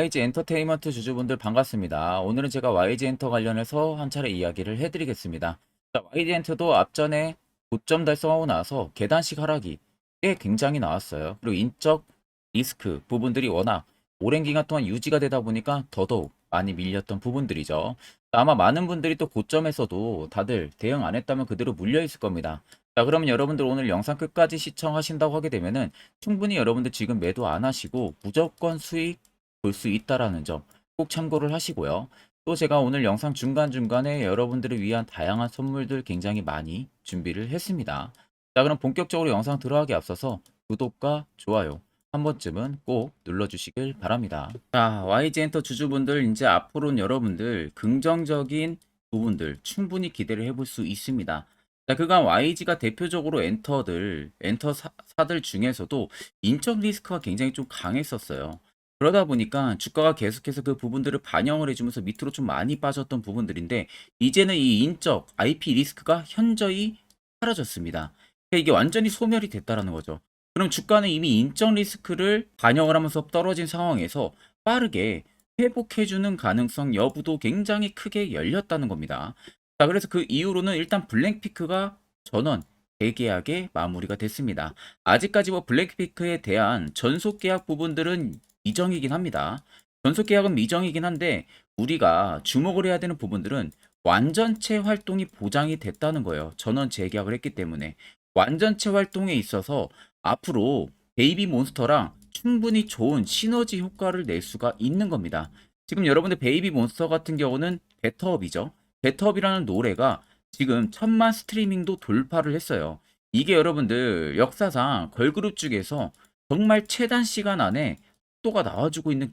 YG 엔터테인먼트 주주분들 반갑습니다. 오늘은 제가 YG 엔터 관련해서 한 차례 이야기를 해드리겠습니다. 자, YG 엔터도 앞전에 고점 달성하고 나서 계단식 하락이 꽤 굉장히 나왔어요. 그리고 인적 리스크 부분들이 워낙 오랜 기간 동안 유지가 되다 보니까 더더욱 많이 밀렸던 부분들이죠. 아마 많은 분들이 또 고점에서도 다들 대응 안 했다면 그대로 물려 있을 겁니다. 자, 그러면 여러분들 오늘 영상 끝까지 시청하신다고 하게 되면은 충분히 여러분들 지금 매도 안 하시고 무조건 수익 볼 수 있다라는 점 꼭 참고를 하시고요. 또 제가 오늘 영상 중간중간에 여러분들을 위한 다양한 선물들 굉장히 많이 준비를 했습니다. 자, 그럼 본격적으로 영상 들어가기 앞서서 구독과 좋아요 한 번쯤은 꼭 눌러주시길 바랍니다. 자, YG엔터 주주분들 이제 앞으로는 여러분들 긍정적인 부분들 충분히 기대를 해볼 수 있습니다. 자, 그간 YG가 대표적으로 엔터사들 중에서도 인적 리스크가 굉장히 좀 강했었어요. 그러다 보니까 주가가 계속해서 그 부분들을 반영을 해주면서 밑으로 좀 많이 빠졌던 부분들인데 이제는 이 인적 IP 리스크가 현저히 사라졌습니다. 그러니까 이게 완전히 소멸이 됐다라는 거죠. 그럼 주가는 이미 인적 리스크를 반영을 하면서 떨어진 상황에서 빠르게 회복해주는 가능성 여부도 굉장히 크게 열렸다는 겁니다. 자, 그래서 그 이후로는 일단 블랙피크가 전원 재계약에 마무리가 됐습니다. 아직까지 뭐 블랙피크에 대한 전속 계약 부분들은 미정이긴 합니다. 전속 계약은 미정이긴 한데 우리가 주목을 해야 되는 부분들은 완전체 활동이 보장이 됐다는 거예요. 전원 재계약을 했기 때문에 완전체 활동에 있어서 앞으로 베이비 몬스터랑 충분히 좋은 시너지 효과를 낼 수가 있는 겁니다. 지금 여러분들 베이비 몬스터 같은 경우는 베터업이죠. 베터업이라는 노래가 지금 1000만 스트리밍도 돌파를 했어요. 이게 여러분들 역사상 걸그룹 중에서 정말 최단 시간 안에 속도가 나와주고 있는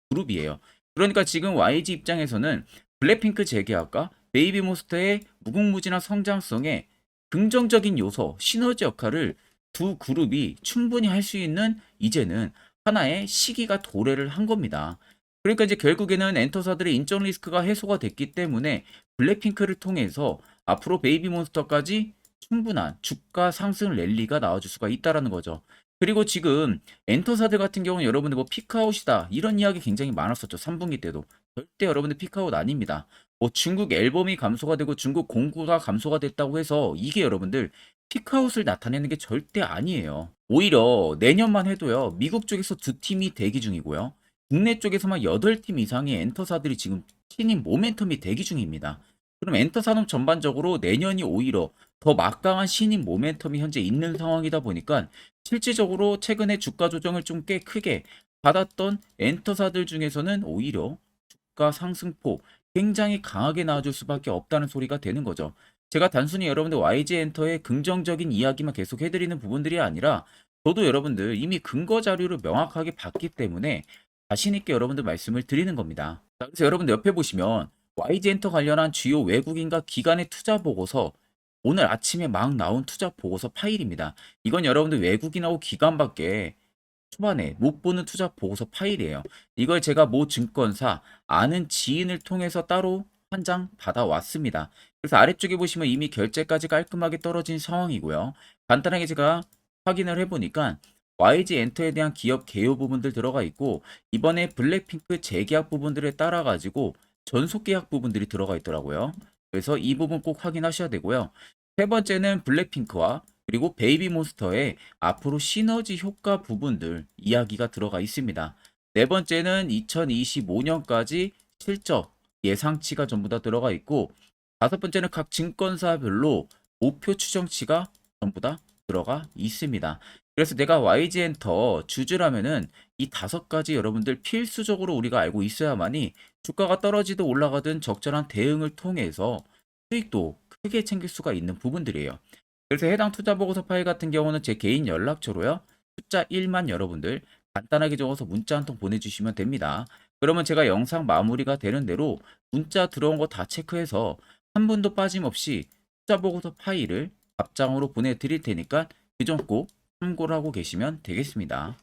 그룹이에요. 그러니까 지금 YG 입장에서는 블랙핑크 재계약과 베이비몬스터의 무궁무진한 성장성에 긍정적인 요소, 시너지 역할을 두 그룹이 충분히 할 수 있는 이제는 하나의 시기가 도래를 한 겁니다. 그러니까 이제 결국에는 엔터사들의 인적 리스크가 해소가 됐기 때문에 블랙핑크를 통해서 앞으로 베이비몬스터까지 충분한 주가 상승 랠리가 나와줄 수가 있다라는 거죠. 그리고 지금 엔터사들 같은 경우는 여러분들 뭐 피크아웃이다 이런 이야기 굉장히 많았었죠. 3분기 때도. 절대 여러분들 피크아웃 아닙니다. 뭐 중국 앨범이 감소가 되고 중국 공구가 감소가 됐다고 해서 이게 여러분들 피크아웃을 나타내는 게 절대 아니에요. 오히려 내년만 해도요. 미국 쪽에서 두 팀이 대기 중이고요. 국내 쪽에서만 8팀 이상의 엔터사들이 지금 신인 모멘텀이 대기 중입니다. 그럼 엔터 산업 전반적으로 내년이 오히려 더 막강한 신인 모멘텀이 현재 있는 상황이다 보니까 실질적으로 최근에 주가 조정을 좀 꽤 크게 받았던 엔터사들 중에서는 오히려 주가 상승폭 굉장히 강하게 나와줄 수밖에 없다는 소리가 되는 거죠. 제가 단순히 여러분들 YG 엔터의 긍정적인 이야기만 계속 해드리는 부분들이 아니라 저도 여러분들 이미 근거 자료를 명확하게 봤기 때문에 자신 있게 여러분들 말씀을 드리는 겁니다. 자, 그래서 여러분들 옆에 보시면 YG 엔터 관련한 주요 외국인과 기관의 투자 보고서 오늘 아침에 막 나온 투자 보고서 파일입니다. 이건 여러분들 외국인하고 기관밖에 초반에 못 보는 투자 보고서 파일이에요. 이걸 제가 모 증권사 아는 지인을 통해서 따로 한 장 받아왔습니다. 그래서 아래쪽에 보시면 이미 결제까지 깔끔하게 떨어진 상황이고요. 간단하게 제가 확인을 해보니까 YG 엔터에 대한 기업 개요 부분들 들어가 있고 이번에 블랙핑크 재계약 부분들에 따라 가지고 전속 계약 부분들이 들어가 있더라고요. 그래서 이 부분 꼭 확인하셔야 되고요. 세 번째는 블랙핑크와 그리고 베이비몬스터의 앞으로 시너지 효과 부분들 이야기가 들어가 있습니다. 네 번째는 2025년까지 실적 예상치가 전부 다 들어가 있고 다섯 번째는 각 증권사별로 목표 추정치가 전부 다 들어가 있습니다. 그래서 내가 YG엔터 주주라면은 이 다섯 가지 여러분들 필수적으로 우리가 알고 있어야만이 주가가 떨어지든 올라가든 적절한 대응을 통해서 수익도 크게 챙길 수가 있는 부분들이에요. 그래서 해당 투자 보고서 파일 같은 경우는 제 개인 연락처로요. 숫자 1만 여러분들 간단하게 적어서 문자 한 통 보내주시면 됩니다. 그러면 제가 영상 마무리가 되는 대로 문자 들어온 거 다 체크해서 한 분도 빠짐없이 투자 보고서 파일을 답장으로 보내드릴 테니까 그 점 꼭 참고를 하고 계시면 되겠습니다.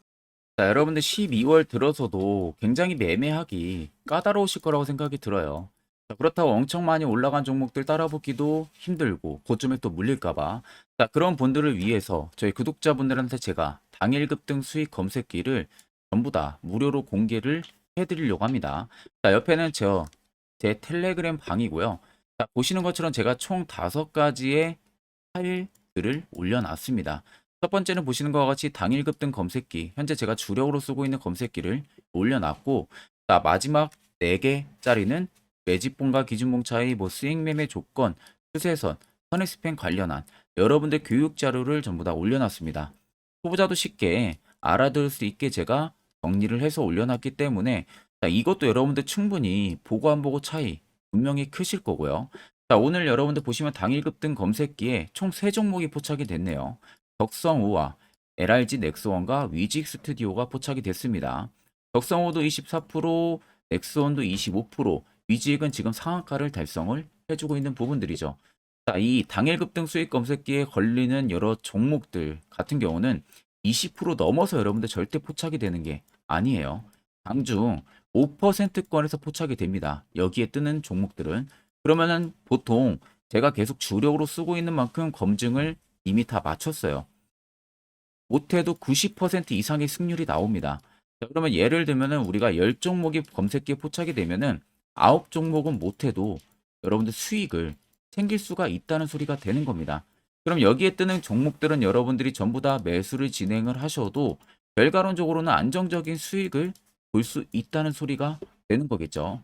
자, 여러분들 12월 들어서도 굉장히 매매하기 까다로우실 거라고 생각이 들어요. 자, 그렇다고 엄청 많이 올라간 종목들 따라보기도 힘들고 고점에 또 물릴까봐. 자, 그런 분들을 위해서 저희 구독자분들한테 제가 당일 급등 수익 검색기를 전부 다 무료로 공개를 해드리려고 합니다. 자, 옆에는 제 텔레그램 방이고요. 자, 보시는 것처럼 제가 총 5가지의 파일들을 올려놨습니다. 첫 번째는 보시는 것과 같이 당일 급등 검색기, 현재 제가 주력으로 쓰고 있는 검색기를 올려놨고, 자, 마지막 4개짜리는 매집봉과 기준봉 차이, 수익 매매 조건, 추세선, 선익스팬 관련한 여러분들 교육 자료를 전부 다 올려놨습니다. 초보자도 쉽게 알아들 수 있게 제가 정리를 해서 올려놨기 때문에, 자, 이것도 여러분들 충분히 보고 안 보고 차이 분명히 크실 거고요. 자, 오늘 여러분들 보시면 당일 급등 검색기에 총 3종목이 포착이 됐네요. 덕성우와 LRG 넥스원과 위직 스튜디오가 포착이 됐습니다. 덕성우도 24%, 넥스원도 25%, 위직은 지금 상한가를 달성을 해주고 있는 부분들이죠. 자, 이 당일 급등 수익 검색기에 걸리는 여러 종목들 같은 경우는 20% 넘어서 여러분들 절대 포착이 되는 게 아니에요. 당중 5%권에서 포착이 됩니다. 여기에 뜨는 종목들은. 그러면은 보통 제가 계속 주력으로 쓰고 있는 만큼 검증을 이미 다 마쳤어요. 못해도 90% 이상의 승률이 나옵니다. 자, 그러면 예를 들면은 우리가 10종목이 검색기에 포착이 되면은 9종목은 못해도 여러분들 수익을 챙길 수가 있다는 소리가 되는 겁니다. 그럼 여기에 뜨는 종목들은 여러분들이 전부 다 매수를 진행을 하셔도 결과론적으로는 안정적인 수익을 볼 수 있다는 소리가 되는 거겠죠.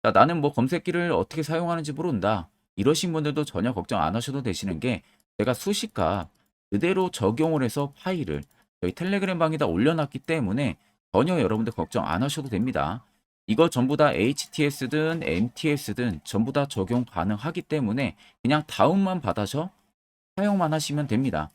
자, 나는 검색기를 어떻게 사용하는지 모른다. 이러신 분들도 전혀 걱정 안 하셔도 되시는 게, 제가 수식값 그대로 적용을 해서 파일을 저희 텔레그램 방에다 올려놨기 때문에 전혀 여러분들 걱정 안 하셔도 됩니다. 이거 전부 다 HTS든 MTS든 전부 다 적용 가능하기 때문에 그냥 다운만 받아서 사용만 하시면 됩니다.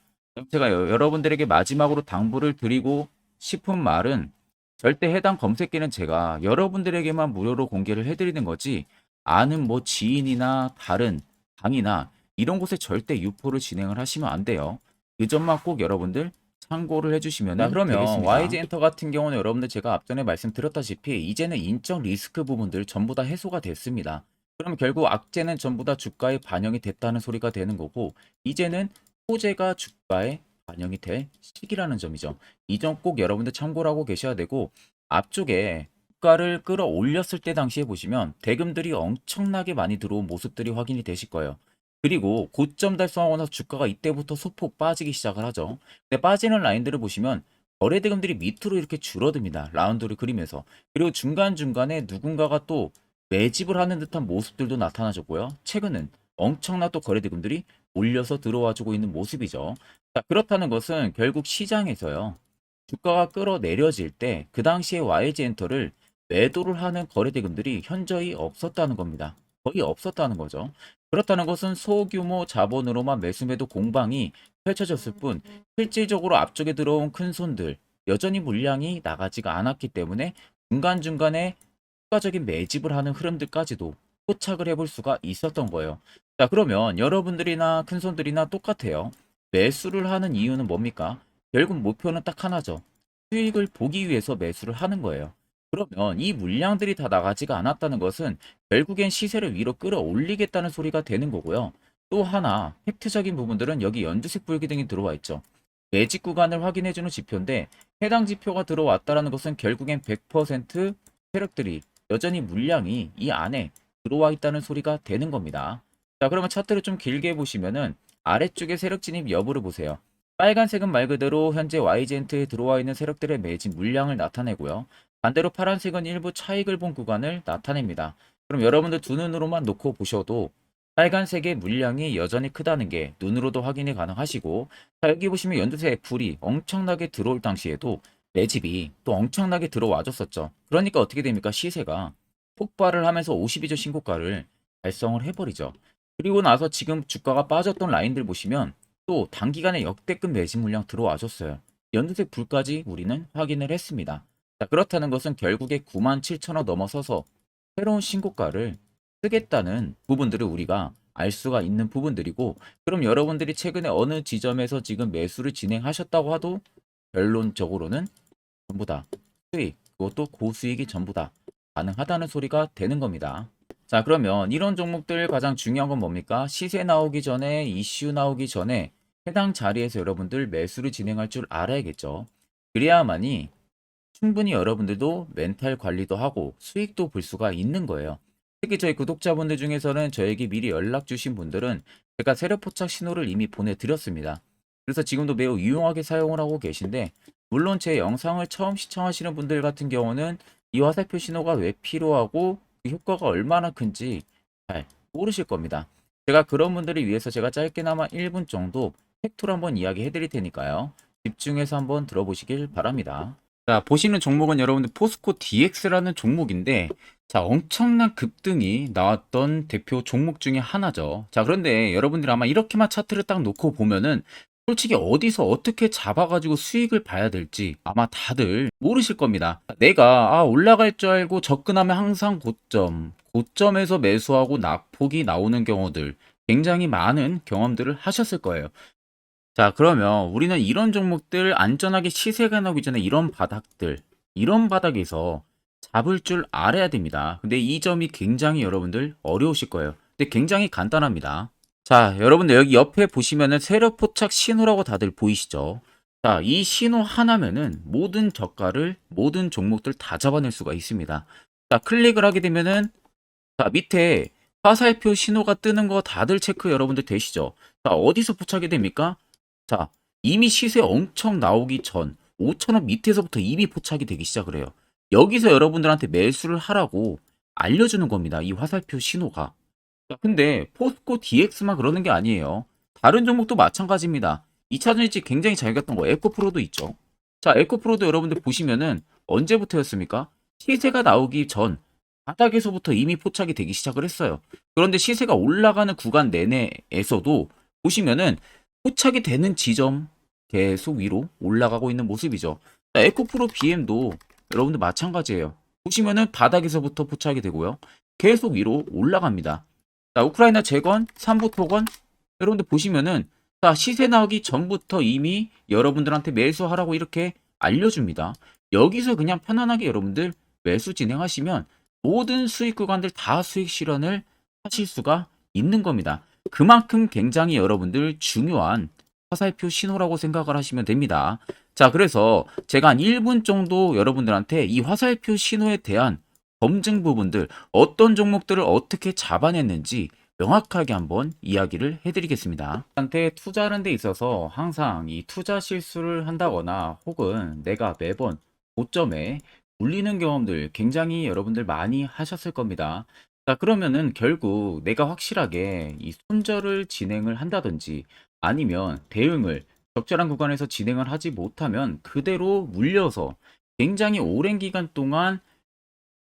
제가 여러분들에게 마지막으로 당부를 드리고 싶은 말은, 절대 해당 검색기는 제가 여러분들에게만 무료로 공개를 해드리는 거지, 아는 지인이나 다른 방이나 이런 곳에 절대 유포를 진행을 하시면 안 돼요. 그 점만 꼭 여러분들 참고를 해주시면 그러면 되겠습니다. YG YG 엔터 같은 경우는 여러분들 제가 앞전에 말씀드렸다시피 이제는 인적 리스크 부분들 전부 다 해소가 됐습니다. 그럼 결국 악재는 전부 다 주가에 반영이 됐다는 소리가 되는 거고, 이제는 호재가 주가에 반영이 될 시기라는 점이죠. 이 점 꼭 여러분들 참고를 하고 계셔야 되고, 앞쪽에 주가를 끌어올렸을 때 당시에 보시면 대금들이 엄청나게 많이 들어온 모습들이 확인이 되실 거예요. 그리고 고점 달성하고 나서 주가가 이때부터 소폭 빠지기 시작을 하죠. 근데 빠지는 라인들을 보시면 거래 대금들이 밑으로 이렇게 줄어듭니다. 라운드를 그리면서. 그리고 중간중간에 누군가가 또 매집을 하는 듯한 모습들도 나타나졌고요. 최근은 엄청나 또 거래 대금들이 올려서 들어와주고 있는 모습이죠. 자, 그렇다는 것은 결국 시장에서요, 주가가 끌어내려질 때 그 당시에 YG 엔터를 매도를 하는 거래 대금들이 현저히 없었다는 겁니다. 거의 없었다는 거죠. 그렇다는 것은 소규모 자본으로만 매수매도 공방이 펼쳐졌을 뿐, 실질적으로 앞쪽에 들어온 큰 손들 여전히 물량이 나가지가 않았기 때문에 중간중간에 추가적인 매집을 하는 흐름들까지도 포착을 해볼 수가 있었던 거예요. 자, 그러면 여러분들이나 큰 손들이나 똑같아요. 매수를 하는 이유는 뭡니까? 결국 목표는 딱 하나죠. 수익을 보기 위해서 매수를 하는 거예요. 그러면 이 물량들이 다 나가지가 않았다는 것은 결국엔 시세를 위로 끌어올리겠다는 소리가 되는 거고요. 또 하나 팩트적인 부분들은 여기 연두색 불기둥이 들어와 있죠. 매직 구간을 확인해주는 지표인데, 해당 지표가 들어왔다는 것은 결국엔 100% 세력들이 여전히 물량이 이 안에 들어와 있다는 소리가 되는 겁니다. 자, 그러면 차트를 좀 길게 보시면은 아래쪽에 세력 진입 여부를 보세요. 빨간색은 말 그대로 현재 YG엔트에 들어와 있는 세력들의 매집 물량을 나타내고요. 반대로 파란색은 일부 차익을 본 구간을 나타냅니다. 그럼 여러분들 두 눈으로만 놓고 보셔도 빨간색의 물량이 여전히 크다는 게 눈으로도 확인이 가능하시고, 자, 여기 보시면 연두색 불이 엄청나게 들어올 당시에도 매집이 또 엄청나게 들어와줬었죠. 그러니까 어떻게 됩니까? 시세가 폭발을 하면서 52주 신고가를 달성을 해버리죠. 그리고 나서 지금 주가가 빠졌던 라인들 보시면 또 단기간에 역대급 매집 물량 들어와줬어요. 연두색 불까지 우리는 확인을 했습니다. 자, 그렇다는 것은 결국에 97,000원 넘어서서 새로운 신고가를 쓰겠다는 부분들을 우리가 알 수가 있는 부분들이고, 그럼 여러분들이 최근에 어느 지점에서 지금 매수를 진행하셨다고 하도 결론적으로는 전부 다 수익, 그것도 고수익이 전부 다 가능하다는 소리가 되는 겁니다. 자, 그러면 이런 종목들 가장 중요한 건 뭡니까? 시세 나오기 전에, 이슈 나오기 전에 해당 자리에서 여러분들 매수를 진행할 줄 알아야겠죠. 그래야만이 충분히 여러분들도 멘탈 관리도 하고 수익도 볼 수가 있는 거예요. 특히 저희 구독자분들 중에서는 저에게 미리 연락 주신 분들은 제가 세력 포착 신호를 이미 보내드렸습니다. 그래서 지금도 매우 유용하게 사용을 하고 계신데, 물론 제 영상을 처음 시청하시는 분들 같은 경우는 이 화살표 신호가 왜 필요하고 그 효과가 얼마나 큰지 잘 모르실 겁니다. 제가 그런 분들을 위해서 제가 짧게나마 1분 정도 팩토를 한번 이야기해 드릴 테니까요. 집중해서 한번 들어보시길 바랍니다. 자, 보시는 종목은 여러분들 포스코 DX라는 종목인데, 자, 엄청난 급등이 나왔던 대표 종목 중에 하나죠. 자, 그런데 여러분들이 아마 이렇게만 차트를 딱 놓고 보면은 솔직히 어디서 어떻게 잡아가지고 수익을 봐야 될지 아마 다들 모르실 겁니다. 내가 올라갈 줄 알고 접근하면 항상 고점에서 매수하고 낙폭이 나오는 경우들 굉장히 많은 경험들을 하셨을 거예요. 자, 그러면 우리는 이런 종목들 안전하게 시세가 나오기 전에 이런 바닥에서 잡을 줄 알아야 됩니다. 근데 이 점이 굉장히 여러분들 어려우실 거예요. 근데 굉장히 간단합니다. 자, 여러분들 여기 옆에 보시면은 세력 포착 신호라고 다들 보이시죠? 자, 이 신호 하나면은 모든 저가를, 모든 종목들 다 잡아낼 수가 있습니다. 자, 클릭을 하게 되면은 자, 밑에 화살표 신호가 뜨는 거 다들 체크 여러분들 되시죠? 자, 어디서 포착이 됩니까? 자, 이미 시세 엄청 나오기 전 5천원 밑에서부터 이미 포착이 되기 시작을 해요. 여기서 여러분들한테 매수를 하라고 알려주는 겁니다. 이 화살표 신호가. 자, 근데 포스코 DX만 그러는 게 아니에요. 다른 종목도 마찬가지입니다. 2차전지 굉장히 잘 갔던 거 에코프로도 있죠. 자, 에코프로도 여러분들 보시면은 언제부터였습니까? 시세가 나오기 전 바닥에서부터 이미 포착이 되기 시작을 했어요. 그런데 시세가 올라가는 구간 내내에서도 보시면은 포착이 되는 지점 계속 위로 올라가고 있는 모습이죠. 자, 에코프로 BM도 여러분들 마찬가지예요. 보시면은 바닥에서부터 포착이 되고요. 계속 위로 올라갑니다. 자, 우크라이나 재건, 삼부 토건 여러분들 보시면은 자, 시세 나오기 전부터 이미 여러분들한테 매수하라고 이렇게 알려줍니다. 여기서 그냥 편안하게 여러분들 매수 진행하시면 모든 수익 구간들 다 수익 실현을 하실 수가 있는 겁니다. 그만큼 굉장히 여러분들 중요한 화살표 신호라고 생각을 하시면 됩니다. 자, 그래서 제가 한 1분 정도 여러분들한테 이 화살표 신호에 대한 검증 부분들, 어떤 종목들을 어떻게 잡아냈는지 명확하게 한번 이야기를 해드리겠습니다. 한테 투자하는 데 있어서 항상 이 투자 실수를 한다거나 혹은 내가 매번 고점에 물리는 경험들 굉장히 여러분들 많이 하셨을 겁니다. 자, 그러면은 결국 내가 확실하게 이 손절을 진행을 한다든지 아니면 대응을 적절한 구간에서 진행을 하지 못하면 그대로 물려서 굉장히 오랜 기간 동안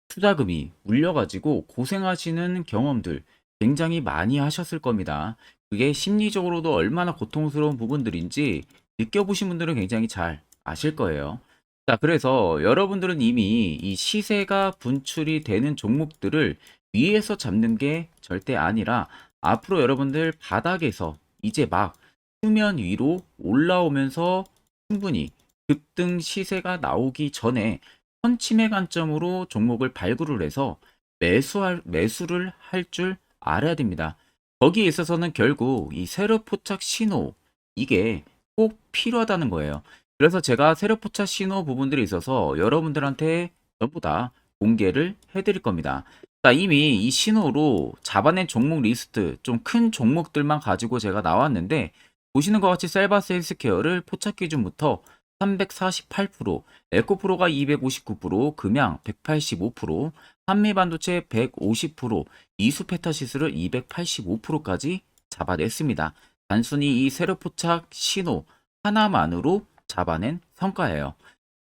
투자금이 물려가지고 고생하시는 경험들 굉장히 많이 하셨을 겁니다. 그게 심리적으로도 얼마나 고통스러운 부분들인지 느껴보신 분들은 굉장히 잘 아실 거예요. 자, 그래서 여러분들은 이미 이 시세가 분출이 되는 종목들을 위에서 잡는 게 절대 아니라 앞으로 여러분들 바닥에서 이제 막 수면 위로 올라오면서 충분히 급등 시세가 나오기 전에 선침의 관점으로 종목을 발굴을 해서 매수를 할 줄 알아야 됩니다. 거기에 있어서는 결국 이 세력 포착 신호 이게 꼭 필요하다는 거예요. 그래서 제가 세력 포착 신호 부분들에 있어서 여러분들한테 전부 다 공개를 해드릴 겁니다. 자, 이미 이 신호로 잡아낸 종목 리스트 좀 큰 종목들만 가지고 제가 나왔는데 보시는 것 같이 셀바스 헬스케어를 포착 기준부터 348%, 에코프로가 259%, 금양 185%, 한미반도체 150%, 이수페타시스를 285%까지 잡아냈습니다. 단순히 이 세력포착 신호 하나만으로 잡아낸 성과예요.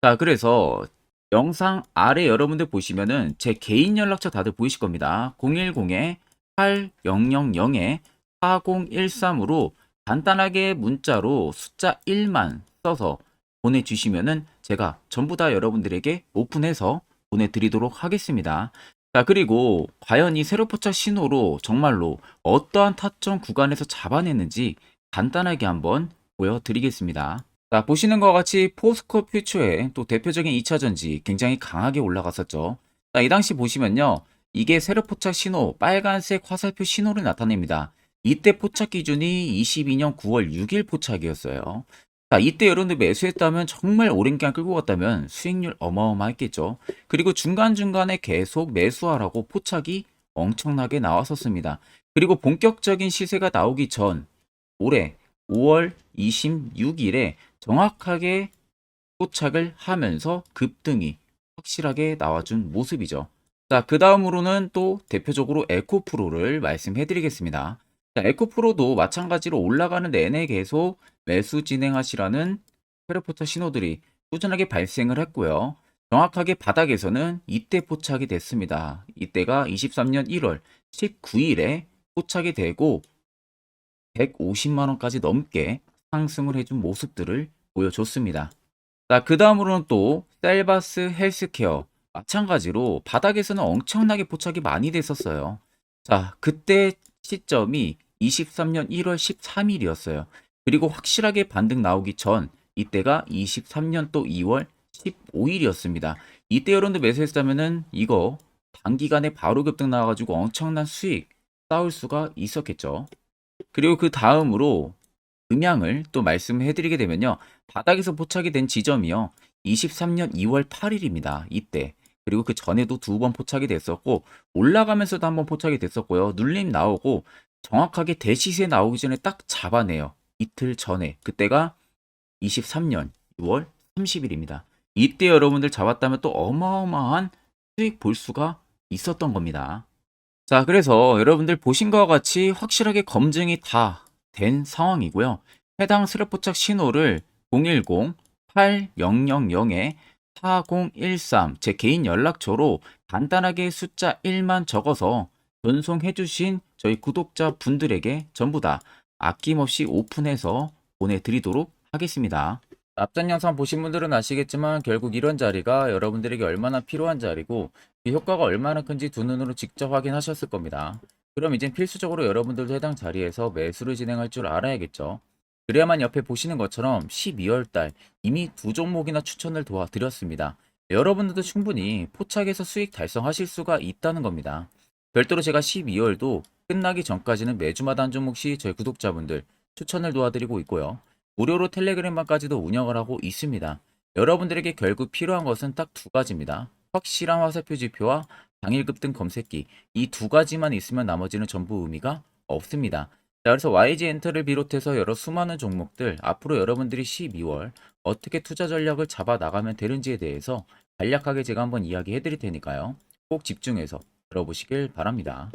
자, 그래서 영상 아래 여러분들 보시면은 제 개인 연락처 다들 보이실 겁니다. 010-8013-4013으로 간단하게 문자로 숫자 1만 써서 보내주시면은 제가 전부 다 여러분들에게 오픈해서 보내드리도록 하겠습니다. 자, 그리고 과연 이 세로 포착 신호로 정말로 어떠한 타점 구간에서 잡아냈는지 간단하게 한번 보여드리겠습니다. 자, 보시는 것과 같이 포스코 퓨처의 또 대표적인 2차전지 굉장히 강하게 올라갔었죠. 자, 이 당시 보시면요. 이게 세로 포착 신호, 빨간색 화살표 신호를 나타냅니다. 이때 포착 기준이 22년 9월 6일 포착이었어요. 자, 이때 여러분들 매수했다면 정말 오랜 기간 끌고 갔다면 수익률 어마어마했겠죠. 그리고 중간중간에 계속 매수하라고 포착이 엄청나게 나왔었습니다. 그리고 본격적인 시세가 나오기 전 올해 5월 26일에 정확하게 포착을 하면서 급등이 확실하게 나와준 모습이죠. 자, 그 다음으로는 또 대표적으로 에코프로를 말씀해 드리겠습니다. 자, 에코프로도 마찬가지로 올라가는 내내 계속 매수 진행하시라는 페르포터 신호들이 꾸준하게 발생을 했고요. 정확하게 바닥에서는 이때 포착이 됐습니다. 이때가 23년 1월 19일에 포착이 되고 150만 원까지 넘게 상승을 해준 모습들을 보여줬습니다. 자, 그 다음으로는 또 셀바스 헬스케어 마찬가지로 바닥에서는 엄청나게 포착이 많이 됐었어요. 자, 그때 시점이 23년 1월 13일이었어요. 그리고 확실하게 반등 나오기 전 이때가 23년 또 2월 15일이었습니다. 이때 여러분들 매수했다면은 이거 단기간에 바로 급등 나와가지고 엄청난 수익 쌓을 수가 있었겠죠. 그리고 그 다음으로 음향을 또 말씀해 드리게 되면요. 바닥에서 포착이 된 지점이요. 23년 2월 8일입니다. 이때. 그리고 그 전에도 두 번 포착이 됐었고 올라가면서도 한번 포착이 됐었고요. 눌림 나오고 정확하게 대시세 나오기 전에 딱 잡아내요. 이틀 전에. 그때가 23년 6월 30일입니다. 이때 여러분들 잡았다면 또 어마어마한 수익 볼 수가 있었던 겁니다. 자, 그래서 여러분들 보신 것과 같이 확실하게 검증이 다 된 상황이고요. 해당 스랩포착 신호를 010-8000-4013 제 개인 연락처로 간단하게 숫자 1만 적어서 전송해 주신 저희 구독자 분들에게 전부 다 아낌없이 오픈해서 보내드리도록 하겠습니다. 앞전 영상 보신 분들은 아시겠지만 결국 이런 자리가 여러분들에게 얼마나 필요한 자리고 이 효과가 얼마나 큰지 두 눈으로 직접 확인하셨을 겁니다. 그럼 이제 필수적으로 여러분들도 해당 자리에서 매수를 진행할 줄 알아야겠죠. 그래야만 옆에 보시는 것처럼 12월 달 이미 두 종목이나 추천을 도와드렸습니다. 여러분들도 충분히 포착해서 수익 달성하실 수가 있다는 겁니다. 별도로 제가 12월도 끝나기 전까지는 매주마다 한 종목씩 저희 구독자분들 추천을 도와드리고 있고요. 무료로 텔레그램방까지도 운영을 하고 있습니다. 여러분들에게 결국 필요한 것은 딱 두 가지입니다. 확실한 화살표 지표와 당일 급등 검색기 이 두 가지만 있으면 나머지는 전부 의미가 없습니다. 자, 그래서 YG 엔터를 비롯해서 여러 수많은 종목들 앞으로 여러분들이 12월 어떻게 투자 전략을 잡아 나가면 되는지에 대해서 간략하게 제가 한번 이야기해 드릴 테니까요. 꼭 집중해서 들어보시길 바랍니다.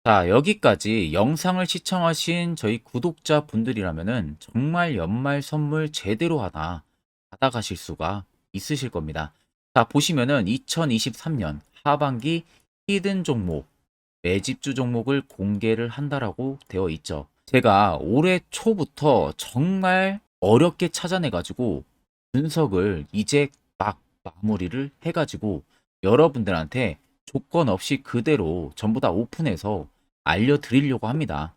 자, 여기까지 영상을 시청하신 저희 구독자 분들이라면은 정말 연말 선물 제대로 하나 받아가실 수가 있으실 겁니다. 자, 보시면은 2023년 하반기 히든 종목, 매집주 종목을 공개를 한다라고 되어 있죠. 제가 올해 초부터 정말 어렵게 찾아내가지고 분석을 이제 막 마무리를 해가지고 여러분들한테 조건 없이 그대로 전부 다 오픈해서 알려드리려고 합니다.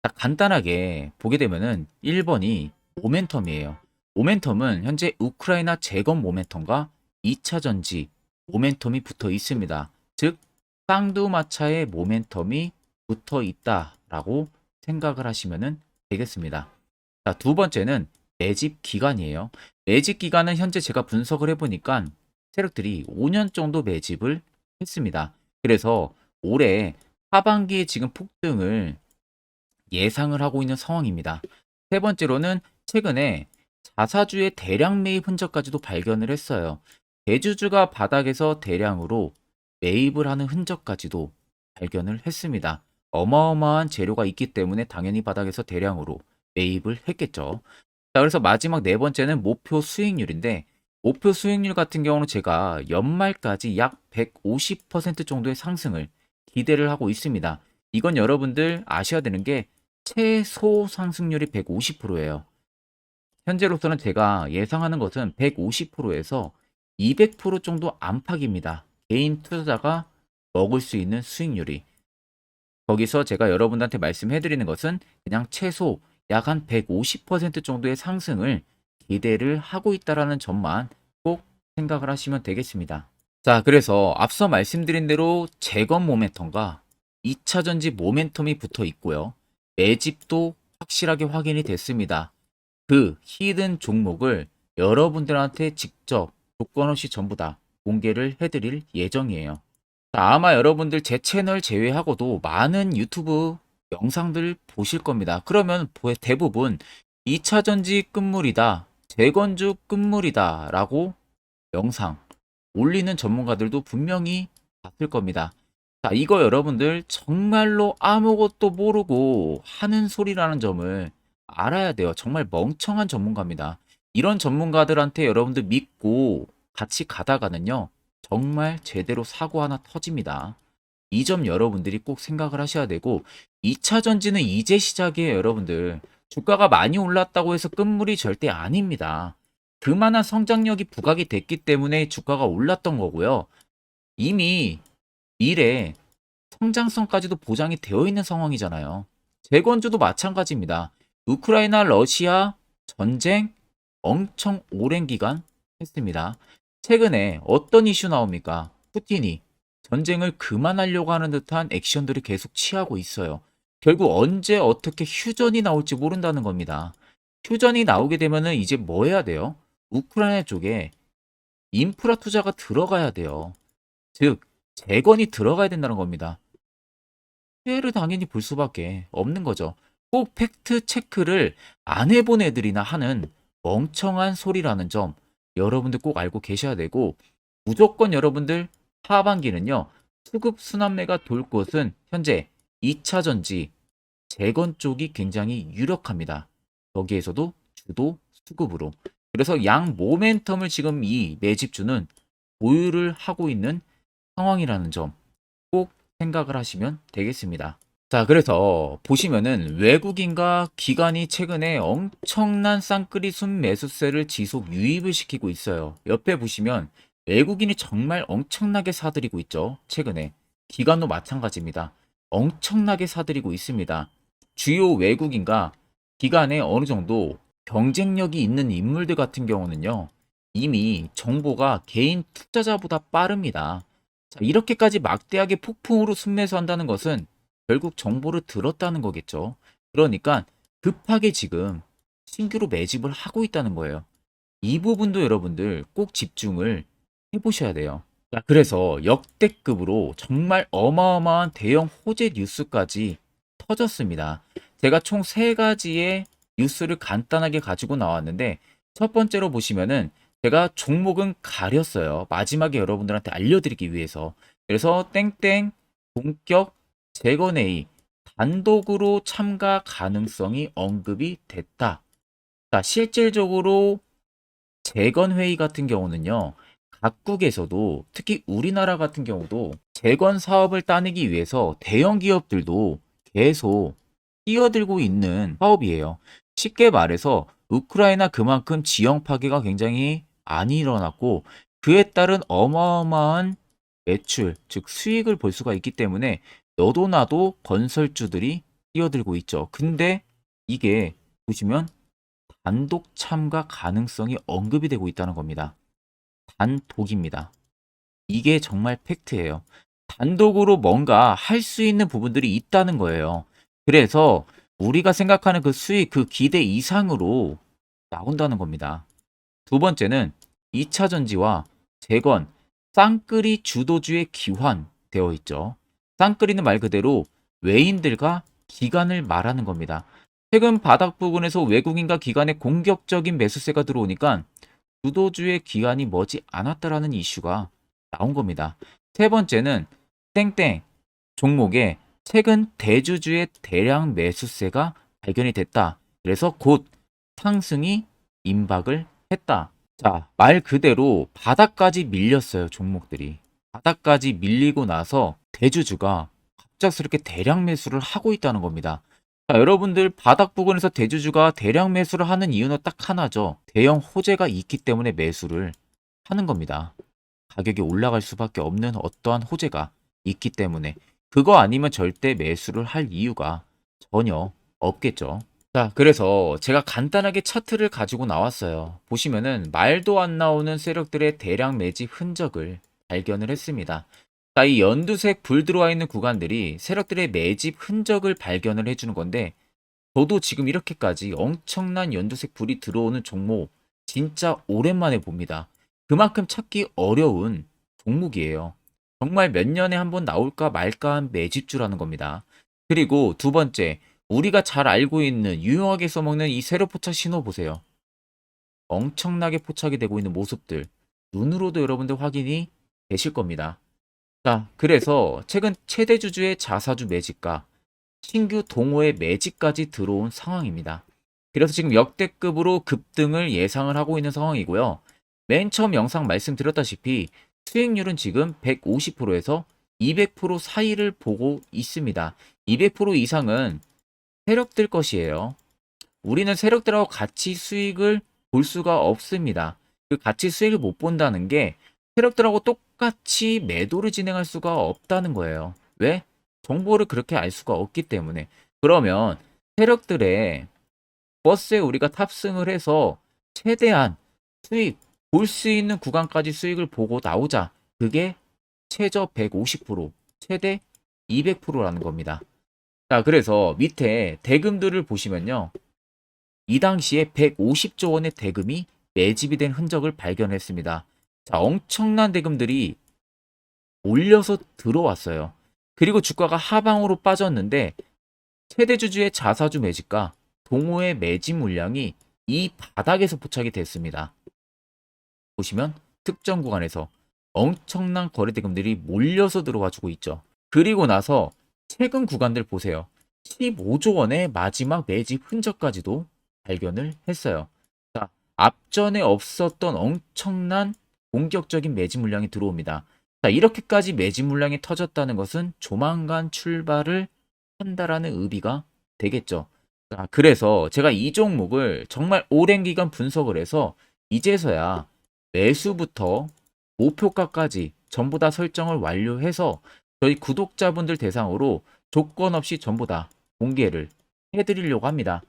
자, 간단하게 보게 되면은 1번이 모멘텀이에요. 모멘텀은 현재 우크라이나 재건 모멘텀과 2차 전지 모멘텀이 붙어 있습니다. 즉 쌍두마차의 모멘텀이 붙어 있다라고 생각을 하시면 되겠습니다. 자, 두 번째는 매집 기간이에요. 매집 기간은 현재 제가 분석을 해보니까 세력들이 5년 정도 매집을 했습니다. 그래서 올해 하반기에 지금 폭등을 예상을 하고 있는 상황입니다. 세 번째로는 최근에 자사주의 대량 매입 흔적까지도 발견을 했어요. 대주주가 바닥에서 대량으로 매입을 하는 흔적까지도 발견을 했습니다. 어마어마한 재료가 있기 때문에 당연히 바닥에서 대량으로 매입을 했겠죠. 자, 그래서 마지막 네 번째는 목표 수익률인데 목표 수익률 같은 경우는 제가 연말까지 약 150% 정도의 상승을 기대를 하고 있습니다. 이건 여러분들 아셔야 되는 게 최소 상승률이 150%예요. 현재로서는 제가 예상하는 것은 150%에서 200% 정도 안팎입니다. 개인 투자자가 먹을 수 있는 수익률이. 거기서 제가 여러분들한테 말씀해 드리는 것은 그냥 최소 약 한 150% 정도의 상승을 기대를 하고 있다라는 점만 꼭 생각을 하시면 되겠습니다. 자, 그래서 앞서 말씀드린 대로 재건 모멘텀과 2차 전지 모멘텀이 붙어 있고요. 매집도 확실하게 확인이 됐습니다. 그 히든 종목을 여러분들한테 직접 조건 없이 전부 다 공개를 해드릴 예정이에요. 자, 아마 여러분들 제 채널 제외하고도 많은 유튜브 영상들 보실 겁니다. 그러면 대부분 2차 전지 끝물이다, 재건주 끝물이다 라고 영상 올리는 전문가들도 분명히 봤을 겁니다. 자, 이거 여러분들 정말로 아무것도 모르고 하는 소리라는 점을 알아야 돼요. 정말 멍청한 전문가입니다. 이런 전문가들한테 여러분들 믿고 같이 가다가는요, 정말 제대로 사고 하나 터집니다. 이 점 여러분들이 꼭 생각을 하셔야 되고, 2차 전지는 이제 시작이에요, 여러분들. 주가가 많이 올랐다고 해서 끝물이 절대 아닙니다. 그만한 성장력이 부각이 됐기 때문에 주가가 올랐던 거고요. 이미 미래 성장성까지도 보장이 되어 있는 상황이잖아요. 재건주도 마찬가지입니다. 우크라이나 러시아 전쟁 엄청 오랜 기간 했습니다. 최근에 어떤 이슈 나옵니까? 푸틴이 전쟁을 그만하려고 하는 듯한 액션들을 계속 취하고 있어요. 결국 언제 어떻게 휴전이 나올지 모른다는 겁니다. 휴전이 나오게 되면은 이제 뭐 해야 돼요? 우크라이나 쪽에 인프라 투자가 들어가야 돼요. 즉, 재건이 들어가야 된다는 겁니다. 피해를 당연히 볼 수밖에 없는 거죠. 꼭 팩트 체크를 안 해본 애들이나 하는 멍청한 소리라는 점 여러분들 꼭 알고 계셔야 되고, 무조건 여러분들 하반기는요, 수급 순환매가 돌 곳은 현재 2차 전지 재건 쪽이 굉장히 유력합니다. 거기에서도 주도 수급으로. 그래서 양 모멘텀을 지금 이 매집주는 보유를 하고 있는 상황이라는 점 꼭 생각을 하시면 되겠습니다. 자, 그래서 보시면은 외국인과 기관이 최근에 엄청난 쌍끌이 순매수세를 지속 유입을 시키고 있어요. 옆에 보시면 외국인이 정말 엄청나게 사들이고 있죠. 최근에. 기관도 마찬가지입니다. 엄청나게 사들이고 있습니다. 주요 외국인과 기관에 어느 정도 경쟁력이 있는 인물들 같은 경우는요, 이미 정보가 개인 투자자보다 빠릅니다. 자, 이렇게까지 막대하게 폭풍으로 순매수한다는 것은 결국 정보를 들었다는 거겠죠. 그러니까 급하게 지금 신규로 매집을 하고 있다는 거예요. 이 부분도 여러분들 꼭 집중을 해보셔야 돼요. 자, 그래서 역대급으로 정말 어마어마한 대형 호재 뉴스까지 터졌습니다. 제가 총 3가지의 뉴스를 간단하게 가지고 나왔는데, 첫 번째로 보시면은 제가 종목은 가렸어요. 마지막에 여러분들한테 알려드리기 위해서. 그래서 땡땡 본격 재건회의 단독으로 참가 가능성이 언급이 됐다. 자, 실질적으로 재건회의 같은 경우는요, 각국에서도 특히 우리나라 같은 경우도 재건 사업을 따내기 위해서 대형 기업들도 계속 뛰어들고 있는 사업이에요. 쉽게 말해서 우크라이나 그만큼 지형 파괴가 굉장히 많이 일어났고, 그에 따른 어마어마한 매출, 즉 수익을 볼 수가 있기 때문에 너도 나도 건설주들이 뛰어들고 있죠. 근데 이게 보시면 단독 참가 가능성이 언급이 되고 있다는 겁니다. 단독입니다. 이게 정말 팩트예요. 단독으로 뭔가 할 수 있는 부분들이 있다는 거예요. 그래서 우리가 생각하는 그 수익, 그 기대 이상으로 나온다는 겁니다. 두 번째는 2차 전지와 재건, 쌍끌이 주도주의 기환되어 있죠. 쌍끌이는 말 그대로 외인들과 기관을 말하는 겁니다. 최근 바닥 부근에서 외국인과 기관의 공격적인 매수세가 들어오니까 주도주의 기관이 머지 않았다라는 이슈가 나온 겁니다. 세 번째는 땡땡 종목에 최근 대주주의 대량 매수세가 발견이 됐다. 그래서 곧 상승이 임박을 했다. 자, 말 그대로 바닥까지 밀렸어요, 종목들이. 바닥까지 밀리고 나서 대주주가 갑작스럽게 대량 매수를 하고 있다는 겁니다. 자, 여러분들 바닥 부근에서 대주주가 대량 매수를 하는 이유는 딱 하나죠. 대형 호재가 있기 때문에 매수를 하는 겁니다. 가격이 올라갈 수밖에 없는 어떠한 호재가 있기 때문에. 그거 아니면 절대 매수를 할 이유가 전혀 없겠죠. 자, 그래서 제가 간단하게 차트를 가지고 나왔어요. 보시면은 말도 안 나오는 세력들의 대량 매집 흔적을 발견을 했습니다. 자, 이 연두색 불 들어와 있는 구간들이 세력들의 매집 흔적을 발견을 해주는 건데, 저도 지금 이렇게까지 엄청난 연두색 불이 들어오는 종목 진짜 오랜만에 봅니다. 그만큼 찾기 어려운 종목이에요. 정말 몇 년에 한 번 나올까 말까 한 매집주라는 겁니다. 그리고 두 번째, 우리가 잘 알고 있는 유용하게 써먹는 이 세로 포착 신호 보세요. 엄청나게 포착이 되고 있는 모습들 눈으로도 여러분들 확인이 되실 겁니다. 자, 그래서 최근 최대 주주의 자사주 매집과 신규 동호회 매집까지 들어온 상황입니다. 그래서 지금 역대급으로 급등을 예상을 하고 있는 상황이고요. 맨 처음 영상 말씀드렸다시피 수익률은 지금 150%에서 200% 사이를 보고 있습니다. 200% 이상은 세력들 것이에요. 우리는 세력들하고 같이 수익을 볼 수가 없습니다. 그 같이 수익을 못 본다는 게 세력들하고 똑같이 매도를 진행할 수가 없다는 거예요. 왜? 정보를 그렇게 알 수가 없기 때문에. 그러면 세력들의 버스에 우리가 탑승을 해서 최대한 수익, 볼 수 있는 구간까지 수익을 보고 나오자. 그게 최저 150%, 최대 200%라는 겁니다. 자, 그래서 밑에 대금들을 보시면요. 이 당시에 150조 원의 대금이 매집이 된 흔적을 발견했습니다. 자, 엄청난 대금들이 몰려서 들어왔어요. 그리고 주가가 하방으로 빠졌는데 최대 주주의 자사주 매집과 동호회 매집 물량이 이 바닥에서 포착이 됐습니다. 보시면 특정 구간에서 엄청난 거래 대금들이 몰려서 들어와주고 있죠. 그리고 나서 최근 구간들 보세요. 15조 원의 마지막 매집 흔적까지도 발견을 했어요. 자, 앞전에 없었던 엄청난 공격적인 매집 물량이 들어옵니다. 자, 이렇게까지 매집 물량이 터졌다는 것은 조만간 출발을 한다라는 의미가 되겠죠. 자, 그래서 제가 이 종목을 정말 오랜 기간 분석을 해서 이제서야 매수부터 목표가까지 전부 다 설정을 완료해서 저희 구독자분들 대상으로 조건 없이 전부 다 공개를 해드리려고 합니다.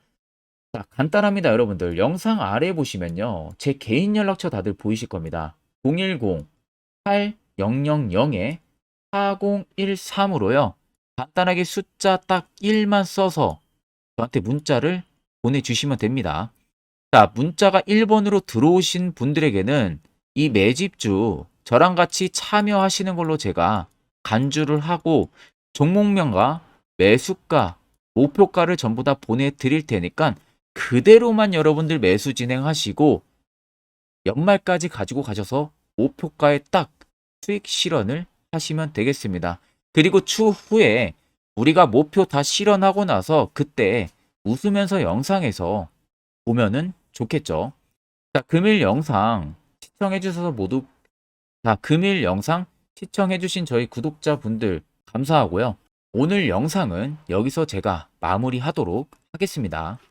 자, 간단합니다, 여러분들. 영상 아래 보시면요. 제 개인 연락처 다들 보이실 겁니다. 010-8013-4013으로요. 간단하게 숫자 딱 1만 써서 저한테 문자를 보내주시면 됩니다. 자, 문자가 1번으로 들어오신 분들에게는 이 매집주 저랑 같이 참여하시는 걸로 제가 간주를 하고 종목명과 매수가, 목표가를 전부 다 보내드릴 테니까 그대로만 여러분들 매수 진행하시고 연말까지 가지고 가셔서 목표가에 딱 수익 실현을 하시면 되겠습니다. 그리고 추후에 우리가 목표 다 실현하고 나서 그때 웃으면서 영상에서 보면은 좋겠죠. 자, 금일 영상 시청해 주셔서 모두 금일 영상 시청해 주신 저희 구독자분들 감사하고요. 오늘 영상은 여기서 제가 마무리하도록 하겠습니다.